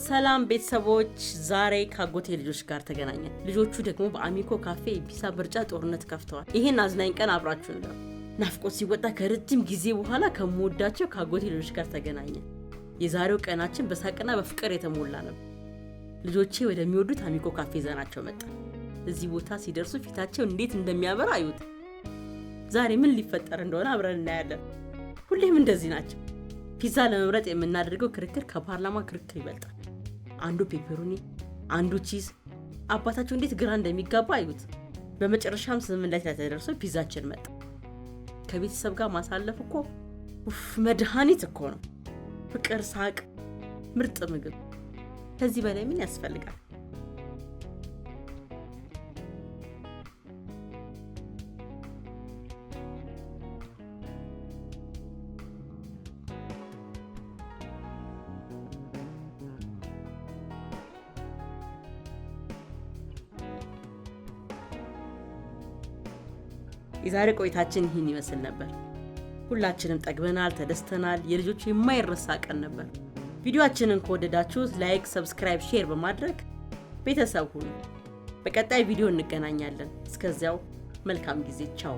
ሰላም ቤተሰቦች ዛሬ ካጎቴ ልጆች ጋር ተገናኘን። ልጆቹ ደግሞ በአሚኮ ካፌ ፒሳ ምርጫ ጦርነት ከፍተዋል። ይሄን አዝናኝ ቀን አብራችሁን ነው። ናፍቆት ሲወጣ ከረጅም ጊዜ በኋላ ከመወዳቸው ካጎቴ ልጆች ጋር ተገናኘን። የዛሬው ቀናችን በሳቅና በፍቅር የተሞላ ነበር። ልጆቼ ወደሚወዱት አሚኮ ካፌ ዘናቸው መጣ። እዚህ ቦታ ሲደርሱ ፊታቸው እንዴት እንደሚያበራ አዩት። ዛሬ ምን ሊፈጠር እንደሆነ አብረን እናያለን። ሁሌም እንደዚህ ናቸው። ፒዛ ለመምረጥ የምናደርገው ክርክር ከፓርላማ ክርክር ይበልጣል። አንዱ ፔፐሮኒ፣ አንዱ ቺዝ። አባታቸው እንዴት ግራ እንደሚጋባ አዩት። በመጨረሻም ስምምነት ላይ ተደርሶ ፒዛችን መጣ። ከቤተሰብ ጋር ማሳለፍ እኮ መድኃኒት እኮ ነው። ፍቅር፣ ሳቅ፣ ምርጥ ምግብ። ከዚህ በላይ ምን ያስፈልጋል? የዛሬ ቆይታችን ይህን ይመስል ነበር። ሁላችንም ጠግበናል፣ ተደስተናል። የልጆቹ የማይረሳ ቀን ነበር። ቪዲዮአችንን ከወደዳችሁት ላይክ፣ ሰብስክራይብ፣ ሼር በማድረግ ቤተሰብ ሁኑ። በቀጣይ ቪዲዮ እንገናኛለን። እስከዚያው መልካም ጊዜ። ቻው።